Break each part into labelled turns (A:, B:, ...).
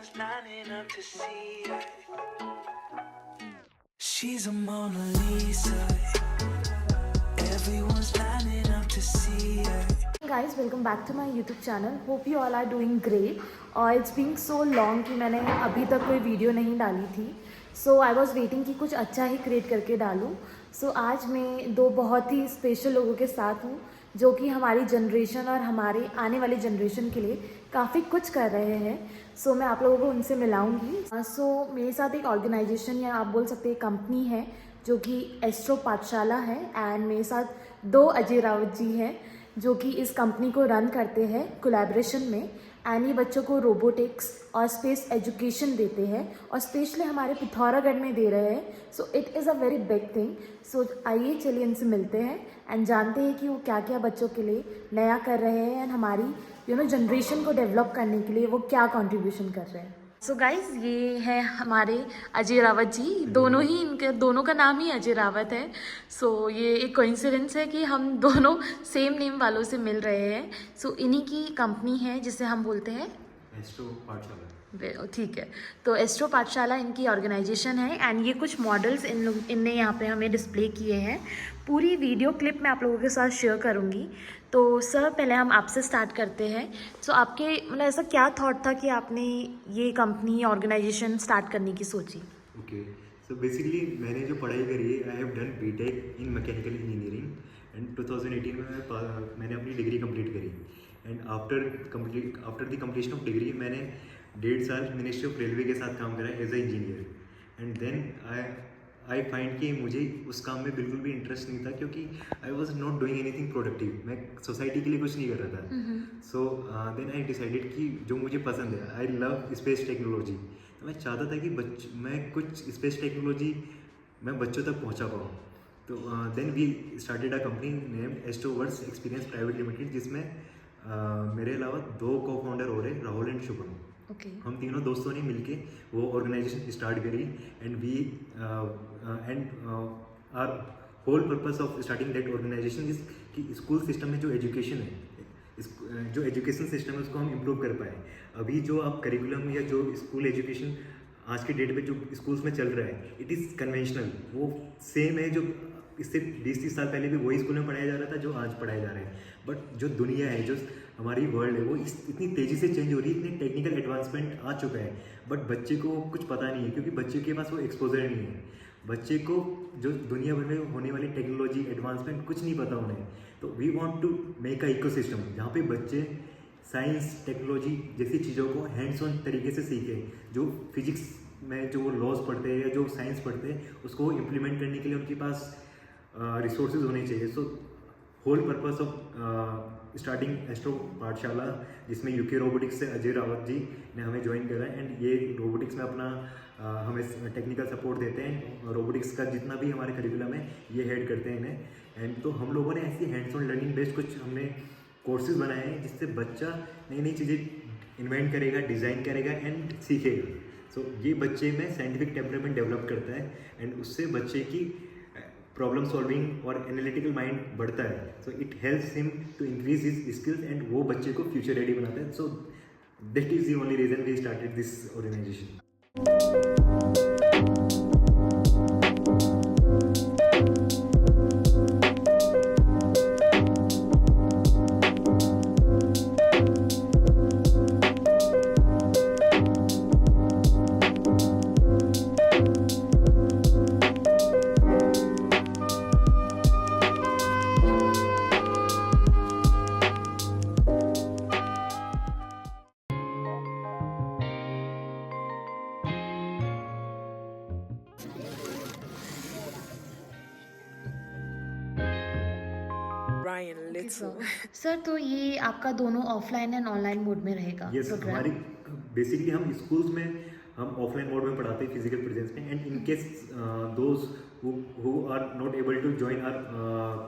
A: Everyone's lining up to see her. She's a Mona Lisa. Everyone's lining up to see her.
B: Guys, welcome back to my YouTube channel. Hope you all are doing great. और it's been so long कि मैंने अभी तक कोई video नहीं डाली थी. So I was waiting कि कुछ अच्छा ही क्रिएट करके डालूँ. So आज मैं दो बहुत ही स्पेशल लोगों के साथ हूँ जो कि हमारी जनरेशन और हमारे आने वाली जनरेशन के लिए काफ़ी कुछ कर रहे हैं. सो मैं आप लोगों को उनसे मिलाऊंगी. सो मेरे साथ एक ऑर्गेनाइजेशन या आप बोल सकते हैं कंपनी है जो कि एस्ट्रो पाठशाला है. एंड मेरे साथ दो अजय रावत जी हैं जो कि इस कंपनी को रन करते हैं कोलैबोरेशन में. एंड ये बच्चों को रोबोटिक्स और स्पेस एजुकेशन देते हैं और स्पेशली हमारे पिथौरागढ़ में दे रहे हैं. So it is a very big thing. So आइए चलिए इनसे मिलते हैं एंड जानते हैं कि वो क्या क्या बच्चों के लिए नया कर रहे हैं एंड हमारी जनरेशन को डेवलप करने के लिए वो क्या कंट्रीब्यूशन कर रहे हैं. सो गाइज ये है हमारे अजय रावत जी. दोनों ही इनके दोनों का नाम ही अजय रावत है. सो ये एक कोइंसिडेंस है कि हम दोनों सेम नेम वालों से मिल रहे हैं. सो इन्हीं की कंपनी है जिसे हम बोलते हैं
C: एस्ट्रो पाठशाला.
B: ठीक है. तो एस्ट्रो पाठशाला इनकी ऑर्गेनाइजेशन है एंड ये कुछ मॉडल्स इनने यहाँ पे हमें डिस्प्ले किए हैं. पूरी वीडियो क्लिप मैं आप लोगों के साथ शेयर करूँगी. तो सर पहले हम आपसे स्टार्ट करते हैं. सो आपके मतलब ऐसा क्या थॉट था कि आपने ये कंपनी ऑर्गेनाइजेशन स्टार्ट करने की सोची.
C: ओके, सो बेसिकली मैंने जो पढ़ाई करी है, I have done BTech in mechanical engineering and 2018 में मैंने अपनी डिग्री कंप्लीट करी. And after the completion of degree मैंने 1.5 साल मिनिस्ट्री ऑफ रेलवे के साथ काम करा as a engineer. And then I find कि मुझे उस काम में बिल्कुल भी इंटरेस्ट नहीं था क्योंकि I was not doing anything productive. मैं सोसाइटी के लिए कुछ नहीं कर रहा था. सो देन आई डिसाइडेड कि जो मुझे पसंद है, आई लव स्पेस टेक्नोलॉजी. तो मैं चाहता था कि मैं कुछ स्पेस टेक्नोलॉजी मैं बच्चों तक पहुंचा पाऊँ. तो then we started a company named Astroverse experience private limited, जिसमें मेरे अलावा 2 को फाउंडर हो रहे, राहुल एंड शुभम.
B: ओके.
C: हम तीनों दोस्तों ने मिलके वो ऑर्गेनाइजेशन स्टार्ट करी. And we are whole purpose of starting that organisation is कि स्कूल सिस्टम में जो एजुकेशन है, जो एजुकेशन सिस्टम है उसको हम इम्प्रूव कर पाए. अभी जो आप करिकुलम या जो स्कूल एजुकेशन आज के डेट पे जो स्कूल्स में चल रहा है, इट इज़ कन्वेंशनल. वो सेम है जो इससे 20-30 साल पहले भी वही स्कूल में पढ़ाया जा रहा था जो आज पढ़ाया जा रहा है. बट जो दुनिया है, जो हमारी वर्ल्ड है, वो इतनी तेज़ी से चेंज हो रही है, इतनी टेक्निकल एडवांसमेंट आ चुका है. बट बच्चे को कुछ पता नहीं है क्योंकि बच्चे के पास वो एक्सपोजर नहीं है. बच्चे को जो दुनिया भर में होने वाली टेक्नोलॉजी एडवांसमेंट कुछ नहीं पता उन्हें. तो we want to make a ecosystem जहाँ पे बच्चे साइंस टेक्नोलॉजी जैसी चीज़ों को हैंड्स ऑन तरीके से सीखें. जो फिजिक्स में जो लॉज पढ़ते हैं या जो साइंस पढ़ते हैं उसको इम्प्लीमेंट करने के लिए उनके पास रिसोर्सेज होने चाहिए. So whole purpose of starting Astro Pathshala, जिसमें यूके रोबोटिक्स से अजय रावत जी ने हमें ज्वाइन करा. एंड ये रोबोटिक्स में अपना हमें टेक्निकल सपोर्ट देते हैं. रोबोटिक्स का जितना भी हमारे करिकुलम है ये हेड करते हैं इन्हें. एंड तो हम लोगों ने ऐसी हैंड्स ऑन लर्निंग बेस्ड कुछ हमने कोर्सेज बनाए हैं जिससे बच्चा नई नई चीज़ें इन्वेंट करेगा, डिज़ाइन करेगा एंड सीखेगा. सो ये बच्चे में साइंटिफिक टेम्परामेंट डेवलप करता है एंड उससे बच्चे की प्रॉब्लम सॉल्विंग और एनालिटिकल माइंड बढ़ता है. So it helps him to increase his skills and वो बच्चे को फ्यूचर रेडी बनाता है. So that is the only reason we started this organisation.
A: Ryan Little.
B: Sir तो ये आपका दोनों ऑफलाइन एंड ऑनलाइन मोड में रहेगा
C: यस,
B: प्रोग्राम.
C: हमारी बेसिकली हम स्कूल्स में हम ऑफलाइन मोड में पढ़ाते हैं फिजिकल प्रेजेंस में. And in case those who are not able to join our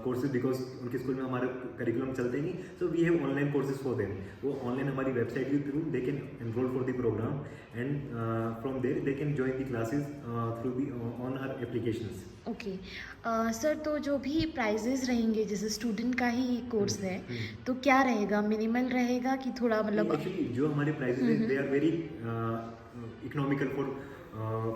C: courses because उनके स्कूल में हमारा करिकुलम चलते नहीं, so we have online courses for them. वो ऑनलाइन हमारी वेबसाइट के through they can enroll for the program and from there they can join the classes through the on our applications.
B: Okay sir, तो जो भी prices रहेंगे, जैसे student का ही course है, तो क्या रहेगा? मिनिमल रहेगा कि थोड़ा मतलब?
C: एक्चुअली जो हमारे प्राइसेस हैं they are very economical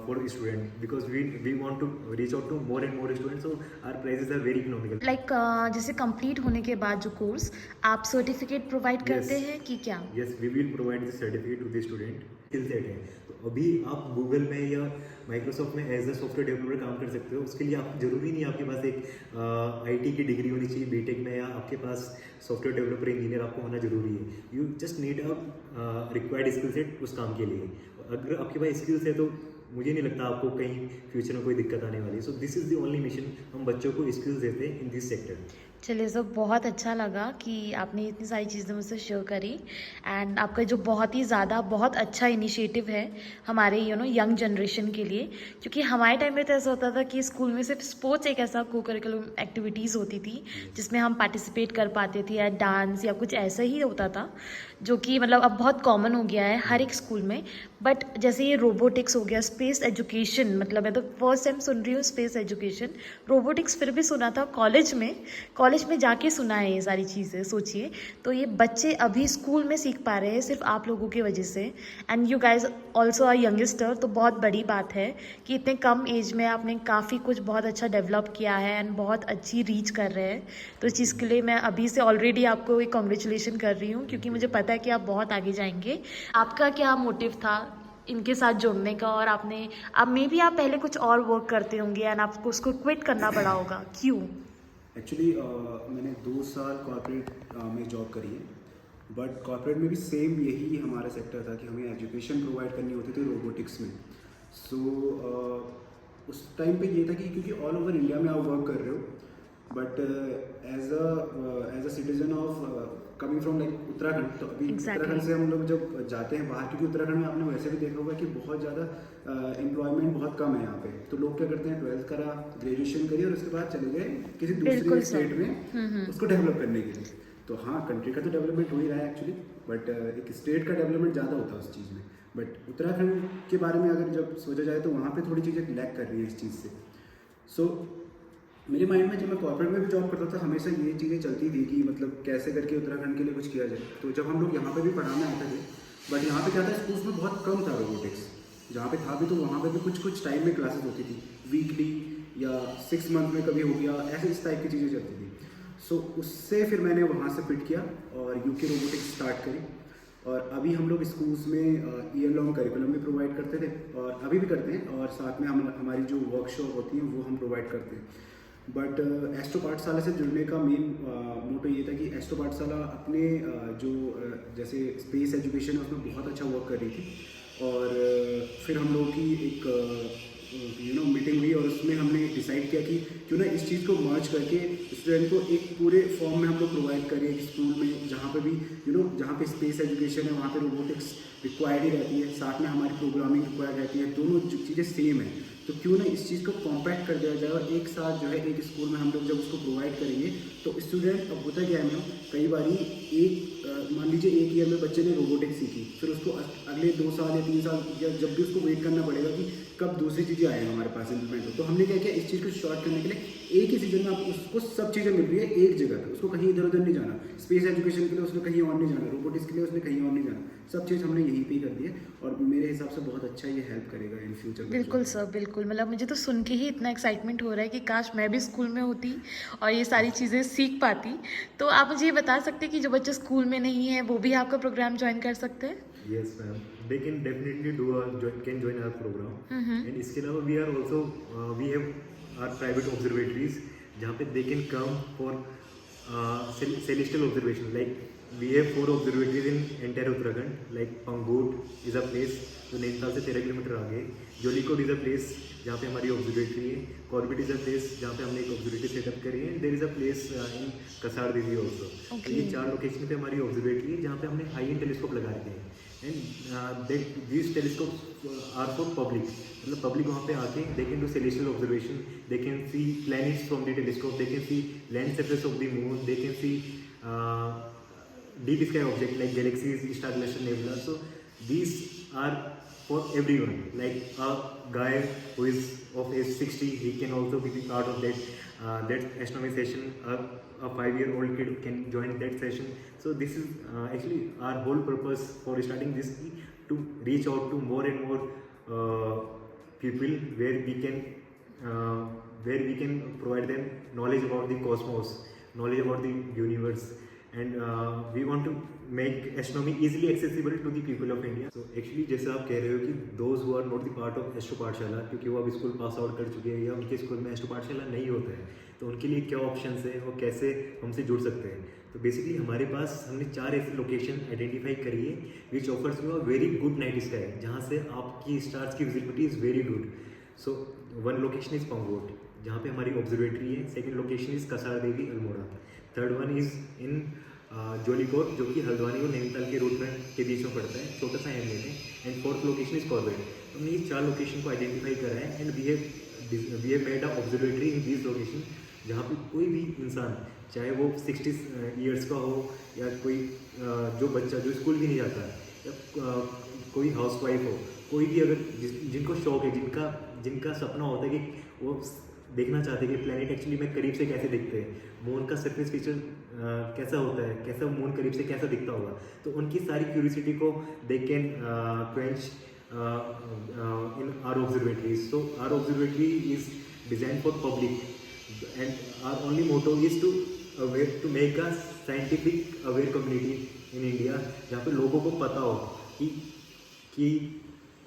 C: for student because we want to reach out to more and more students, so our prices are very economical.
B: Like जैसे कंप्लीट होने के बाद जो कोर्स, आप सर्टिफिकेट प्रोवाइड करते हैं कि क्या?
C: Yes, we will provide the certificate to the student. Skill set है, तो अभी आप गूगल में या माइक्रोसॉफ्ट में एज अ सॉफ्टवेयर डेवलपर काम कर सकते हो. उसके लिए आप जरूरी नहीं आपके पास एक आईटी की डिग्री होनी चाहिए बीटेक में, या आपके पास सॉफ्टवेयर डेवलपर इंजीनियर आपको होना जरूरी है. You just need a required skill set उस काम के लिए. अगर आपके पास स्किल्स है तो मुझे नहीं लगता आपको कहीं फ्यूचर में कोई दिक्कत आने वाली है. So this is the only mission, हम बच्चों को स्किल्स देते हैं इन दिस सेक्टर.
B: चलिए सर, बहुत अच्छा लगा कि आपने इतनी सारी चीज़ें मुझसे शेयर करी, एंड आपका जो बहुत ही ज़्यादा बहुत अच्छा इनिशिएटिव है हमारे यंग जनरेशन के लिए. क्योंकि हमारे टाइम में तो ऐसा होता था कि स्कूल में सिर्फ स्पोर्ट्स एक ऐसा को करिकुलम एक्टिविटीज़ होती थी जिसमें हम पार्टिसिपेट कर पाते थे, या डांस या कुछ ऐसा ही होता था, जो कि मतलब अब बहुत कॉमन हो गया है हर एक स्कूल में. बट जैसे ये रोबोटिक्स हो गया, स्पेस एजुकेशन, मतलब मैं तो फर्स्ट टाइम सुन रही हूँ स्पेस एजुकेशन. रोबोटिक्स फिर भी सुना था कॉलेज में जाके सुना है ये सारी चीज़ें. सोचिए, तो ये बच्चे अभी स्कूल में सीख पा रहे हैं सिर्फ आप लोगों की वजह से. And you guys also are youngster, तो बहुत बड़ी बात है कि इतने कम एज में आपने काफ़ी कुछ बहुत अच्छा डेवलप किया है एंड बहुत अच्छी रीच कर रहे हैं. तो इस चीज़ के लिए मैं अभी से ऑलरेडी आपको एक कॉन्ग्रेचुलेशन कर रही हूँ, क्योंकि मुझे पता है कि आप बहुत आगे जाएंगे. आपका क्या मोटिव था इनके साथ जुड़ने का? और आप मे बी आप पहले कुछ और वर्क करते होंगे एंड आपको उसको क्विट करना पड़ा होगा, क्यों?
D: एक्चुअली मैंने 2 साल कॉर्पोरेट में जॉब करी है, बट कॉर्पोरेट में भी सेम यही हमारा सेक्टर था कि हमें एजुकेशन प्रोवाइड करनी होती थी रोबोटिक्स में. सो उस टाइम पे ये था कि क्योंकि ऑल ओवर इंडिया में आप वर्क कर रहे हो, but as a citizen of coming from like Uttarakhand, तो अभी उत्तराखंड से हम लोग जब जाते हैं बाहर, क्योंकि उत्तराखंड में आपने वैसे भी देखा होगा कि बहुत ज़्यादा एम्प्लॉयमेंट बहुत कम है यहाँ पे. तो लोग क्या करते हैं, 12th करा, ग्रेजुएशन करिए और उसके बाद चले गए किसी दूसरे स्टेट में उसको डेवलप करने के लिए. तो हाँ, कंट्री का तो डेवलपमेंट हो ही रहा है एक्चुअली, बट एक स्टेट का डेवलपमेंट ज़्यादा होता है उस चीज़ में. बट उत्तराखंड के बारे में अगर जब सोचा जाए तो वहाँ पे थोड़ी चीज़ें लैक कर रही है इस चीज़ से. सो मेरे माइंड में जब मैं कॉर्पोरेट में भी जॉब करता था, हमेशा ये चीज़ें चलती थी कि मतलब कैसे करके उत्तराखंड के लिए कुछ किया जाए. तो जब हम लोग यहाँ पे भी पढ़ाने आते थे, बट यहाँ पे क्या था, स्कूल्स में बहुत कम था रोबोटिक्स. जहाँ पे था भी तो वहाँ पे भी कुछ टाइम में क्लासेस होती थी, वीकली या 6 मंथ में कभी हो गया, ऐसे इस टाइप की चीज़ें चलती थी. सो उससे फिर मैंने वहाँ से फिट किया और यूके रोबोटिक्स स्टार्ट करी. और अभी हम लोग स्कूल्स में ईयर लॉन्ग करिकुलम भी प्रोवाइड करते थे, और अभी भी करते हैं, और साथ में हमारी जो वर्कशॉप होती हैं वो हम प्रोवाइड करते हैं. बट एस्ट्रो पाठशाला से जुड़ने का मेन मोटो ये था कि एस्ट्रो पाठशाला अपने जो जैसे स्पेस एजुकेशन है उसमें बहुत अच्छा वर्क कर रही थी. और फिर हम लोगों की एक मीटिंग हुई और उसमें हमने डिसाइड किया कि क्यों ना इस चीज़ को मर्ज करके स्टूडेंट को एक पूरे फॉर्म में हम लोग प्रोवाइड करें कि स्कूल में जहाँ पे भी जहाँ पे स्पेस एजुकेशन है वहाँ पे रोबोटिक्स रिक्वायर्ड ही रहती है, साथ में हमारी प्रोग्रामिंग रिक्वायर्ड रहती है, दोनों चीज़ें सेम है. तो क्यों ना इस चीज़ को कॉम्पैक्ट कर दिया जाए और एक साथ जो है एक स्कूल में हम लोग जब उसको प्रोवाइड करेंगे तो स्टूडेंट, अब होता क्या है मैम, कई बारी मान लीजिए एक ईयर में बच्चे ने रोबोटिक्स सीखी, फिर उसको अगले 2 साल या 3 साल या जब भी उसको वेट करना पड़ेगा कि कब दूसरी चीज़ें आए हमारे पास इम्प्लीमेंट हो. तो हमने क्या किया, इस चीज़ को शॉर्ट करने के लिए एक ही सीजन में आपको उसको सब चीज़ें मिल रही है एक जगह पे, उसको कहीं इधर उधर नहीं जाना. स्पेस एजुकेशन के लिए उसने कहीं और नहीं जाना, रोबोटिक्स के लिए उसने कहीं और नहीं जाना, सब चीज़ हमने यहीं पे ही कर दी है. और मेरे हिसाब से बहुत अच्छा ये हेल्प करेगा इन फ्यूचर.
B: बिल्कुल सर, बिल्कुल. मतलब मुझे तो सुन के ही इतना एक्साइटमेंट हो रहा है कि काश मैं भी स्कूल में होती और ये सारी चीज़ें सीख पाती. तो आप मुझे ये बता सकते हैं कि जो बच्चे स्कूल में नहीं है वो भी आपका प्रोग्राम ज्वाइन कर सकते हैं?
C: Yes, ma'am. They can definitely join our program. And इसके अलावा we are also we have our private observatories जहाँ पे they can come for celestial observation. Like we have 4 observatories in entire Uttarakhand. Like Pangut is a place जो नैनीताल से 13 kilometre आगे. Jeolikote is a place जहाँ पे हमारी ऑब्जर्वेटरी है. Corbett is a place जहाँ पे हमने एक ऑब्जर्वेटरी सेटअप करी है. There is a place in Kasar Devi also. तो ये 4 लोकेशन पे हमारी ऑब्जर्वेटरी है जहाँ पे हमने हाई एंड टेलीस्कोप लगा रखे हैं. And these telescopes are for public. मतलब पब्लिक वहाँ पे आके they can do celestial observation, they can see planets from the telescope, they can see land surface of the moon, they can see deep sky object like galaxies, star cluster, nebula. So these are for everyone. Like a guy who is of age 60, he can also be part of that astronomy session. A 5-year-old kid can join that session. So this is actually our whole purpose for starting this, to reach out to more and more people where we can provide them knowledge about the cosmos, knowledge about the universe, and we want to make astronomy easily accessible to the people of India. So actually जैसे आप कह रहे हो कि those who are not the part of astro पाठशाला, क्योंकि वो अब स्कूल पास आउट कर चुके हैं या उनके स्कूल में एस्ट्रो पाठशाला नहीं होता है, तो उनके लिए क्या ऑप्शंस है और कैसे हमसे जुड़ सकते हैं. तो बेसिकली हमारे पास हमने 4 ऐसी लोकेशन आइडेंटिफाई करी है which offers you a very good night sky, जहाँ से आपकी स्टार्स की visibility is very good. So one location is Pangot, जहाँ पे हमारी ऑब्जर्वेटरी है. Second location is Kasar Devi Almora. Third one is in Jolikot, जो कि हल्द्वानी और नैनीताल के रूट में के बीच में पड़ता है, छोटा सा हेमलेट है. And fourth location is Corbett. हमने ये 4 लोकेशन को आइडेंटिफाई करा है and we have made a observatory in these location, जहाँ पे कोई भी इंसान, चाहे वो 60 ईयर्स का हो या कोई जो बच्चा जो स्कूल भी नहीं जाता या कोई हाउसवाइफ हो, कोई भी अगर जिनको शौक है, जिनका सपना होता है कि वो देखना चाहते हैं कि प्लैनेट एक्चुअली में करीब से कैसे दिखते हैं, मून का सरफेस फीचर कैसा होता है, कैसा मून करीब से कैसा दिखता होगा, तो उनकी सारी क्यूरियोसिटी को they can quench in our observatories. So our observatory is designed for public, and our only motto is to make a scientific aware community in India, जहाँ पे लोगों को पता हो कि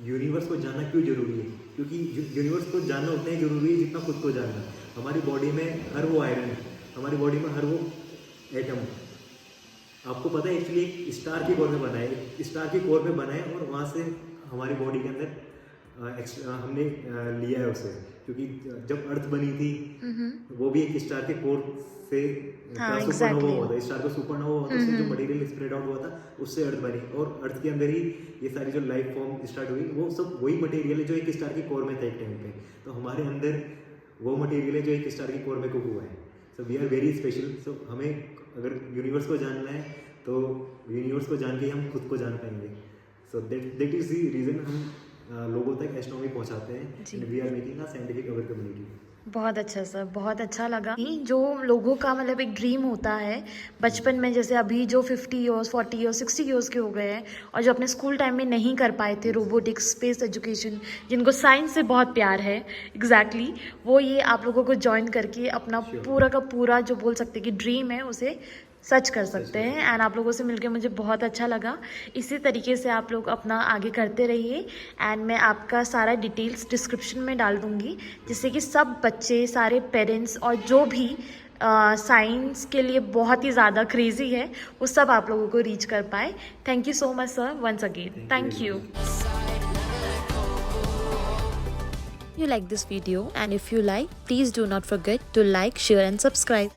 C: यूनिवर्स को जानना क्यों जरूरी है. क्योंकि यूनिवर्स को जानना उतना ही जरूरी है जितना खुद को जानना. हमारी बॉडी में हर वो आयरन है, हमारी बॉडी में हर वो एटम, आपको पता है एक्चुअली एक स्टार के कोर में बना है, स्टार के कोर में बना है, और वहाँ से हमारी बॉडी के अंदर हमने लिया है उसे. क्योंकि जब अर्थ बनी थी वो भी एक स्टार के कोर से सुपरनोवा हुआ था. स्टार का सुपरनोवा हुआ था, उससे जो मटेरियल स्प्रेड आउट हुआ था उससे अर्थ बनी, और अर्थ के अंदर ही ये सारी जो लाइफ फॉर्म स्टार्ट हुई, वो सब वही मटेरियल है जो एक स्टार के कोर में था एक टाइम पे. तो हमारे अंदर वो मटेरियल है जो एक स्टार के कोर में कुक हुआ है. So we are very special. So हमें अगर यूनिवर्स को जानना है तो यूनिवर्स को जान के हम खुद को जान पाएंगे. So that is the reason हम लोगों तक एस्ट्रोनॉमी पहुंचाते हैं. We are making a scientific aware community.
B: बहुत अच्छा सर, बहुत अच्छा लगा. जो लोगों का मतलब एक ड्रीम होता है बचपन में, जैसे अभी जो 50 ईयर्स 40 ईयर्स 60 ईयर्स के हो गए हैं और जो अपने स्कूल टाइम में नहीं कर पाए थे, रोबोटिक्स, स्पेस एजुकेशन, जिनको साइंस से बहुत प्यार है, एग्जैक्टली वो ये आप लोगों को ज्वाइन करके अपना पूरा का पूरा जो बोल सकते हैं कि ड्रीम है उसे सच कर सकते हैं. एंड आप लोगों से मिलकर मुझे बहुत अच्छा लगा. इसी तरीके से आप लोग अपना आगे करते रहिए, एंड मैं आपका सारा डिटेल्स डिस्क्रिप्शन में डाल दूँगी, जिससे कि सब बच्चे, सारे पेरेंट्स और जो भी साइंस के लिए बहुत ही ज़्यादा क्रेजी है वो सब आप लोगों को रीच कर पाए. Thank you so much sir once again. Thank you. You like this video, and if you like, please do not forget to like, share and subscribe.